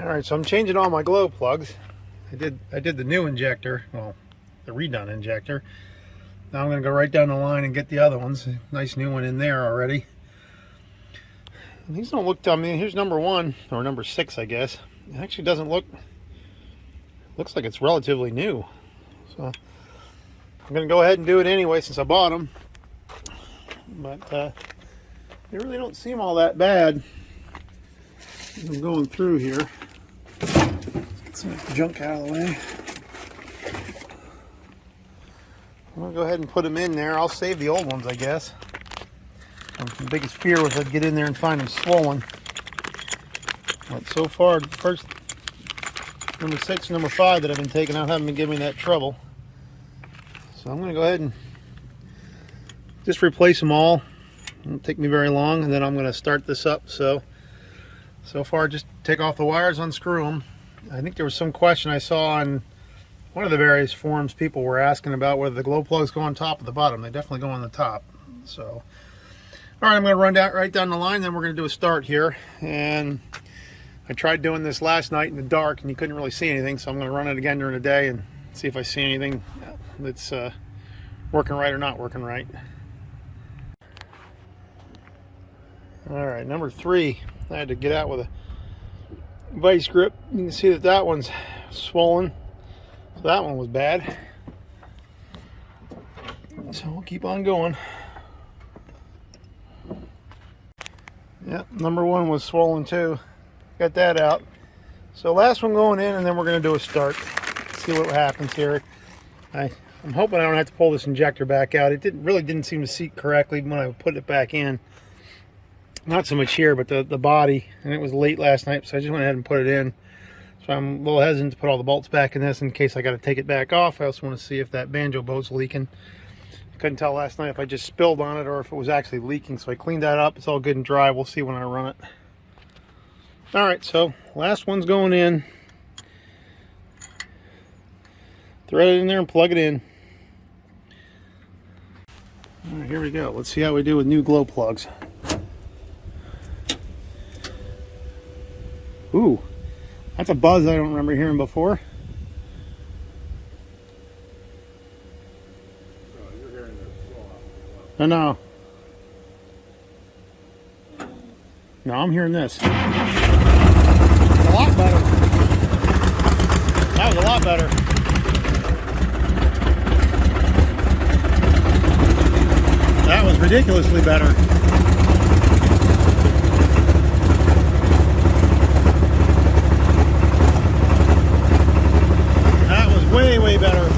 Alright, so I'm changing all my glow plugs. I did the new injector, well, the redone injector. Now I'm going to go right down the line and get the other ones. Nice new one in there already. And these don't look, I mean, here's number 1, or number 6, I guess. It actually doesn't look, looks like it's relatively new. So I'm going to go ahead and do it anyway since I bought them. But they really don't seem all that bad. I'm going through here. Let's get some junk out of the way. I'm going to go ahead and put them in there. I'll save the old ones, I guess. The biggest fear was I'd get in there and find them swollen. But so far, the first number 6 and number 5 that I've been taking out haven't been giving me that trouble. So I'm going to go ahead and just replace them all. It won't take me very long, and then I'm going to start this up. So far, just take off the wires, unscrew them. I think there was some question I saw on one of the various forums. People were asking about whether the glow plugs go on top or the bottom. They definitely go on the top. So, all right, I'm going to run down right down the line. Then we're going to do a start here. And I tried doing this last night in the dark, and you couldn't really see anything. So I'm going to run it again during the day and see if I see anything that's working right or not working right. All right, number 3. I had to get out with a vice grip. You can see that one's swollen. So that one was bad. So we'll keep on going. Yep, number 1 was swollen too. Got that out. So last one going in, and then we're going to do a start. See what happens here. I'm hoping I don't have to pull this injector back out. It really didn't seem to seat correctly when I put it back in. Not so much here, but the body. And it was late last night, so I just went ahead and put it in. So I'm a little hesitant to put all the bolts back in this in case I got to take it back off. I also want to see if that banjo boat's leaking. Couldn't tell last night if I just spilled on it or if it was actually leaking. So I cleaned that up. It's all good and dry. We'll see when I run it. All right, so last one's going in. Thread it in there and plug it in. All right, here we go. Let's see how we do with new glow plugs. Ooh, that's a buzz I don't remember hearing before. No. No, I'm hearing this. It's a lot better. That was a lot better. That was ridiculously better. Way better.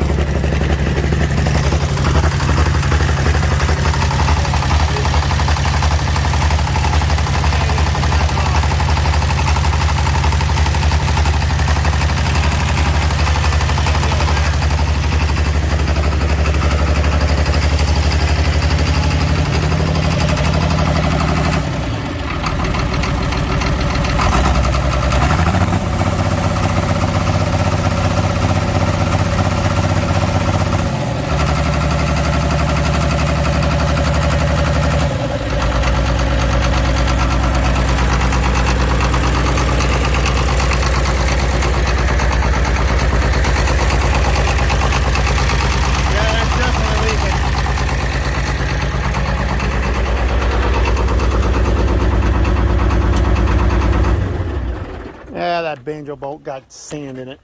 That banjo bolt got sand in it.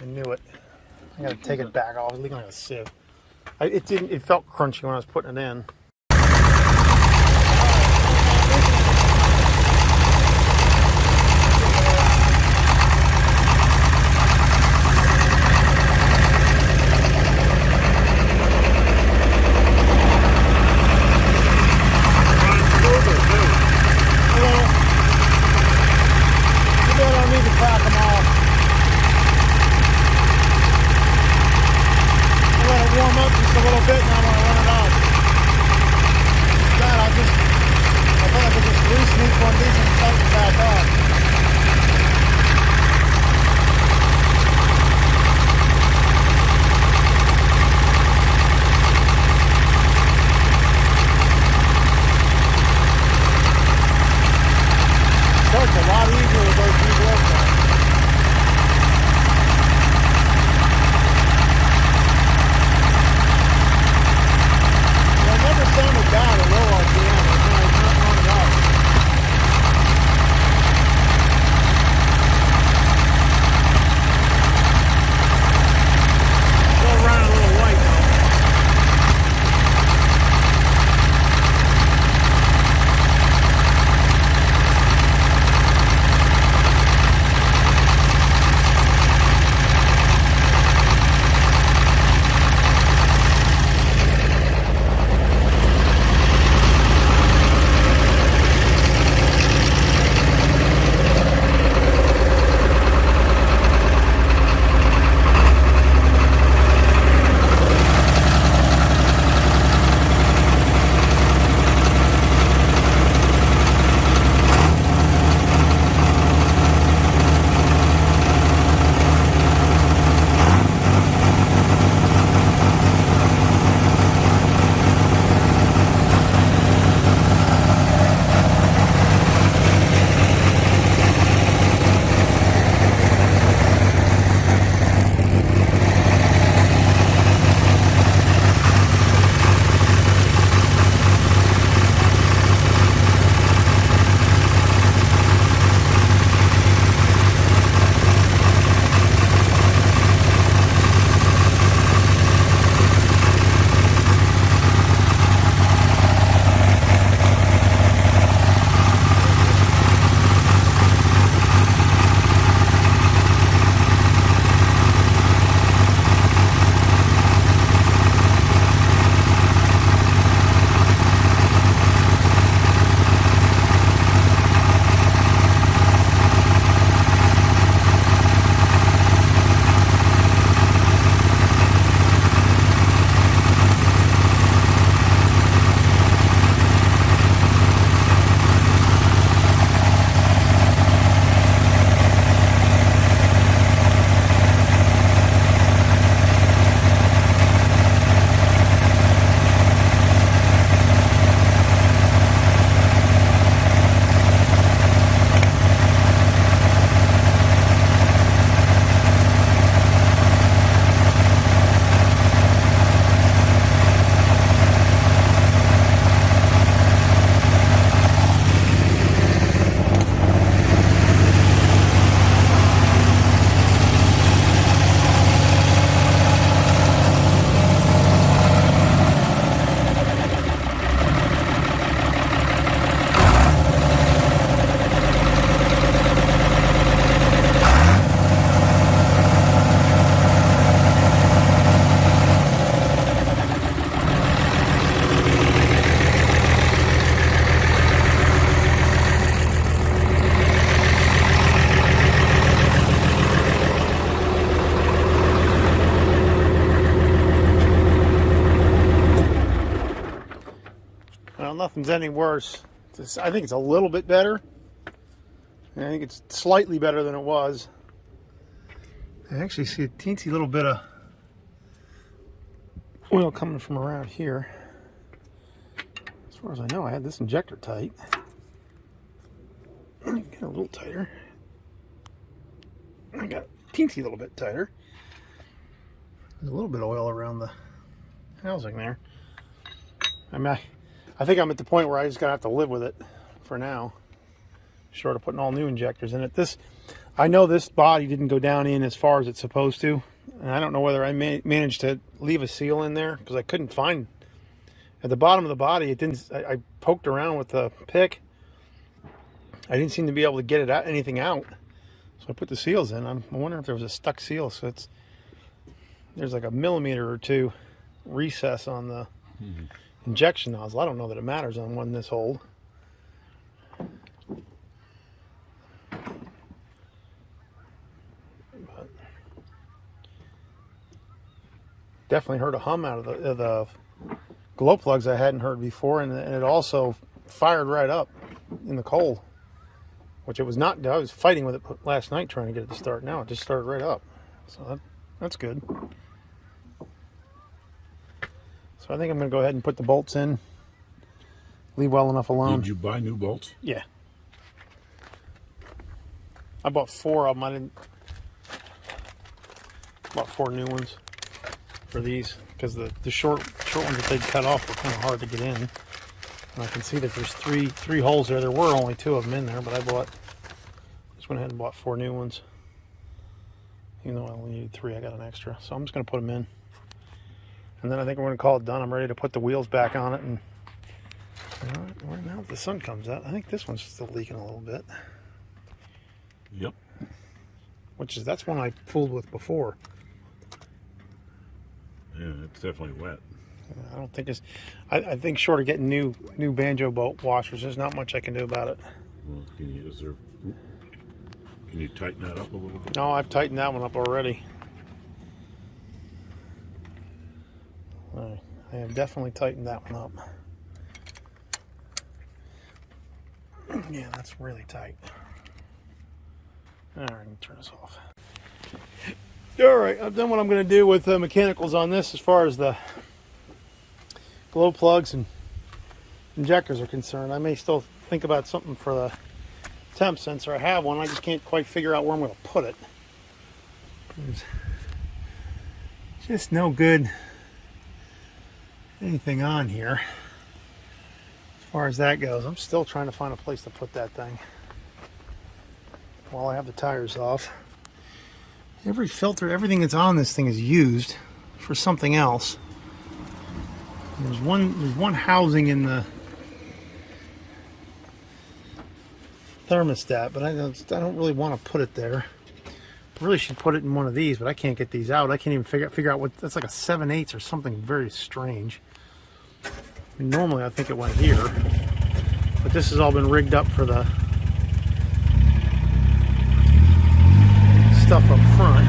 I knew it. I gotta take it back off. It's leaking like a sieve. It felt crunchy when I was putting it in. Warm up just a little bit, and I'm going to run it off. system's any worse. I think it's a little bit better. I think it's slightly better than it was. I actually see a teensy little bit of oil coming from around here. As far as I know, I had this injector tight. Get a little tighter. I got a teensy little bit tighter. There's a little bit of oil around the housing there. I think I'm at the point where I just gotta have to live with it for now. Short of putting all new injectors in it. I know this body didn't go down in as far as it's supposed to, and I don't know whether I managed to leave a seal in there because I couldn't find at the bottom of the body. It didn't. I poked around with the pick. I didn't seem to be able to get it out, anything out. So I put the seals in. I'm wondering if there was a stuck seal. So there's like a millimeter or two recess on the injection nozzle. I don't know that it matters on one this old. But definitely heard a hum out of the glow plugs I hadn't heard before, and it also fired right up in the cold, which it was not. I was fighting with it last night trying to get it to start. Now it just started right up, so that's good. So I think I'm going to go ahead and put the bolts in, leave well enough alone. Did you buy new bolts? Yeah. I bought 4 of them. Bought 4 new ones for these because the short ones that they'd cut off were kind of hard to get in. And I can see that there's three holes there. There were only 2 of them in there, but just went ahead and bought 4 new ones. Even though I only needed 3, I got an extra. So I'm just going to put them in. And then I think we're going to call it done. I'm ready to put the wheels back on it. And right now the sun comes out, I think this one's still leaking a little bit. Yep. That's one I fooled with before. Yeah, it's definitely wet. I don't think it's. I think short of getting new banjo bolt washers, there's not much I can do about it. Well, can you tighten that up a little bit? No, I've tightened that one up already. I have definitely tightened that one up. Yeah, that's really tight. All right, I'm gonna turn this off. All right, I've done what I'm going to do with the mechanicals on this as far as the glow plugs and injectors are concerned. I may still think about something for the temp sensor. I have one, I just can't quite figure out where I'm going to put it. There's just no good anything on here as far as that goes. I'm still trying to find a place to put that thing while I have the tires off. Every filter, everything that's on this thing is used for something else. There's one housing in the thermostat, but I don't really want to put it there. I really should put it in one of these, but I can't get these out. I can't even figure out what that's like, a 7/8 or something very strange. I mean, normally I think it went here, but this has all been rigged up for the stuff up front.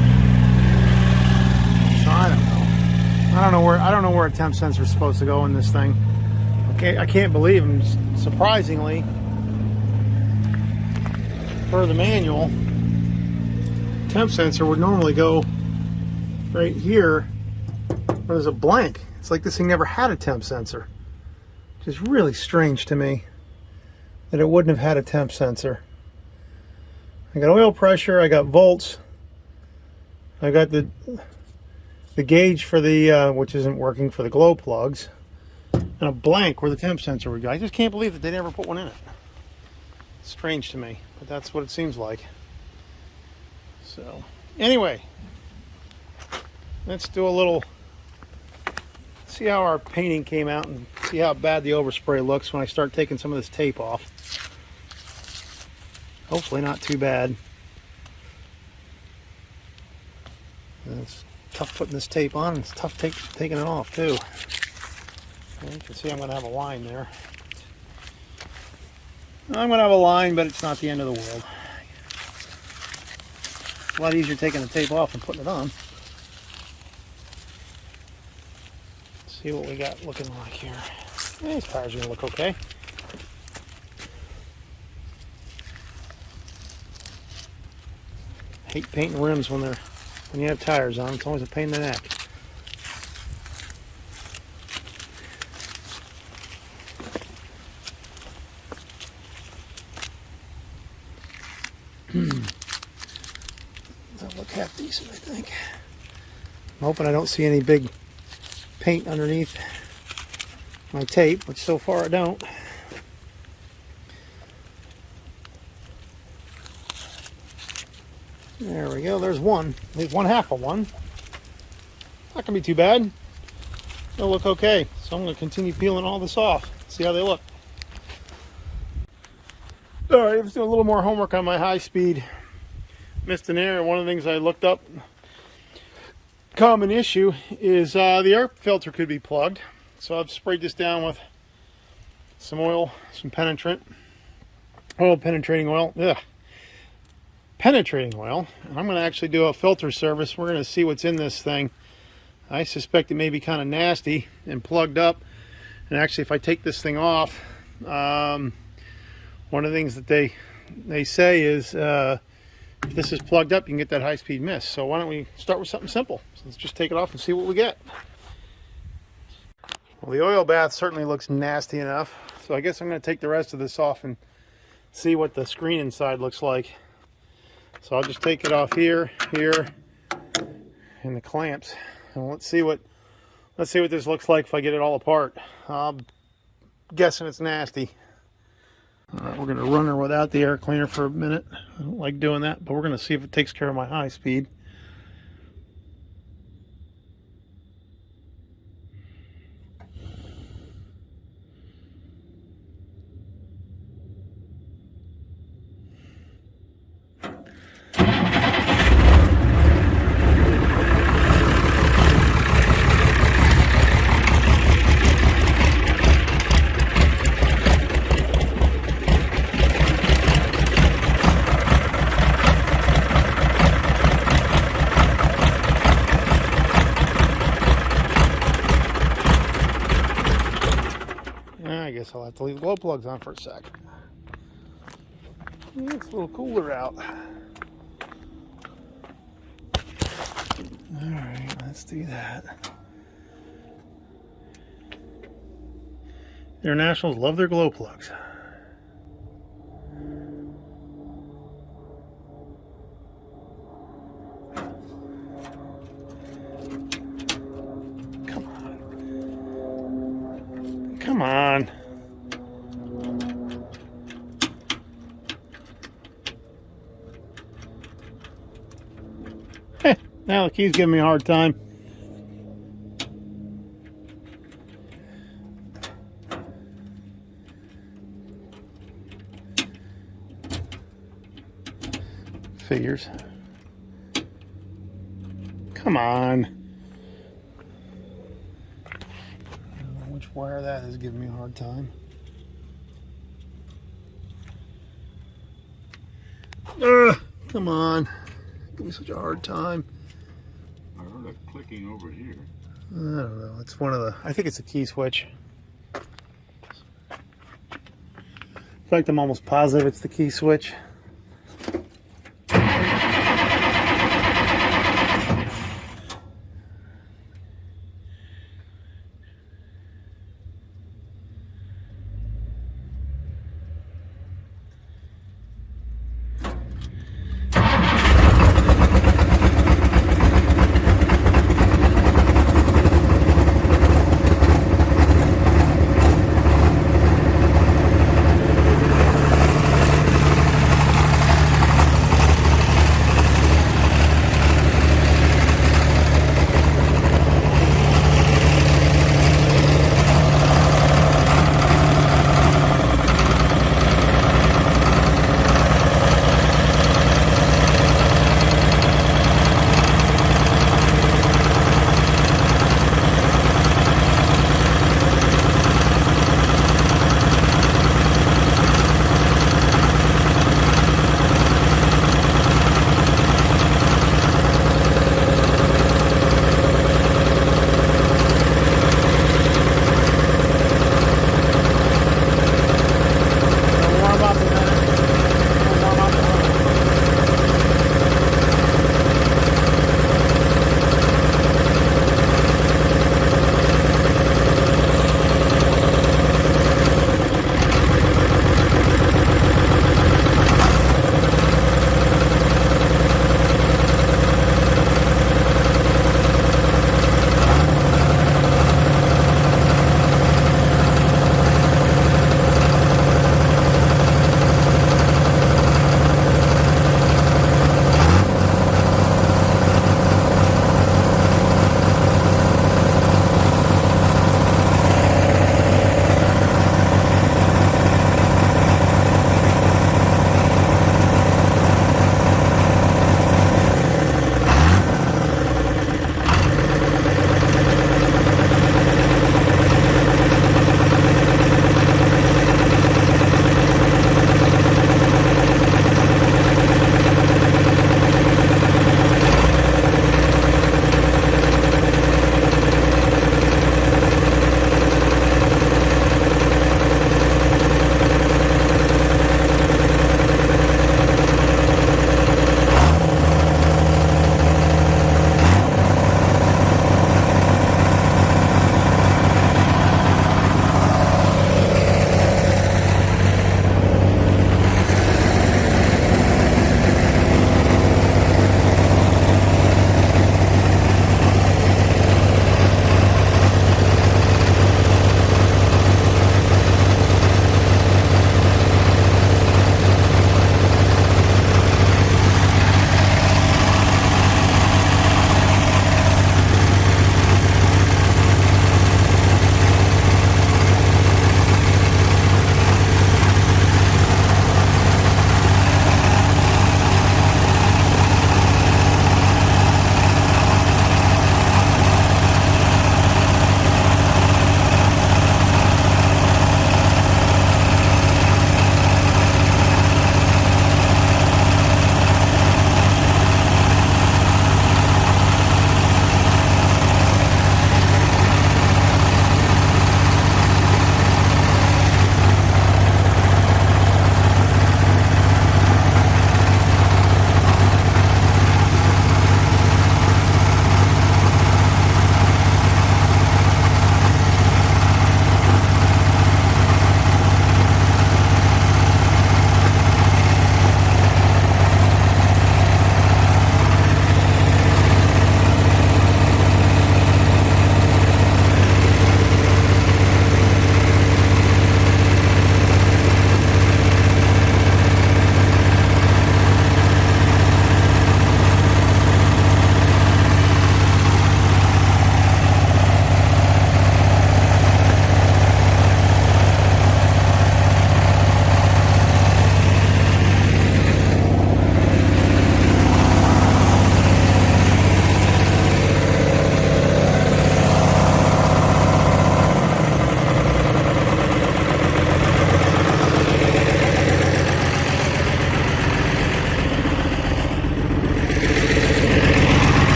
So I don't know. I don't know where a temp sensor is supposed to go in this thing. Okay, I can't believe them. Surprisingly, per the manual, temp sensor would normally go right here where there's a blank. It's like this thing never had a temp sensor. Which is really strange to me that it wouldn't have had a temp sensor. I got oil pressure, I got volts, I got the gauge for the which isn't working for the glow plugs, and a blank where the temp sensor would go. I just can't believe that they never put one in it. It's strange to me, but that's what it seems like. So anyway, let's do a little, see how our painting came out and see how bad the overspray looks when I start taking some of this tape off. Hopefully not too bad. And it's tough putting this tape on, and it's tough taking it off too. And you can see I'm going to have a line there. I'm going to have a line, but it's not the end of the world. It's a lot easier taking the tape off and putting it on. Let's see what we got looking like here. These tires are going to look okay. Hate painting rims when you have tires on. It's always a pain in the neck. That'll look half decent, I think. I'm hoping I don't see any big paint underneath my tape, which so far I don't. There we go, there's one. At least one half of one. Not gonna be too bad. They'll look okay. So I'm gonna continue peeling all this off. See how they look. Alright, let's do a little more homework on my high speed mist and air. One of the things I looked up, common issue, is the air filter could be plugged. So I've sprayed this down with some oil, some penetrating oil. Ugh. Penetrating oil, and I'm going to actually do a filter service. We're going to see what's in this thing. I suspect it may be kind of nasty and plugged up, and actually if I take this thing off, one of the things that they say is if this is plugged up, you can get that high-speed mist. So why don't we start with something simple? So let's just take it off and see what we get. Well, the oil bath certainly looks nasty enough, so I guess I'm going to take the rest of this off and see what the screen inside looks like. So I'll just take it off here, and the clamps, and let's see what this looks like if I get it all apart. I'm guessing it's nasty. All right, we're going to run her without the air cleaner for a minute. I don't like doing that, but we're going to see if it takes care of my high speed. I guess I'll have to leave the glow plugs on for a second. Yeah, it's a little cooler out. Alright, let's do that. Internationals love their glow plugs. Come on. Come on. Now the key's giving me a hard time. Figures. Come on. I don't know which wire that is giving me a hard time. Come on. Give me such a hard time. I heard a clicking over here. I don't know. It's one of the... I think it's a key switch. In fact, I'm almost positive it's the key switch.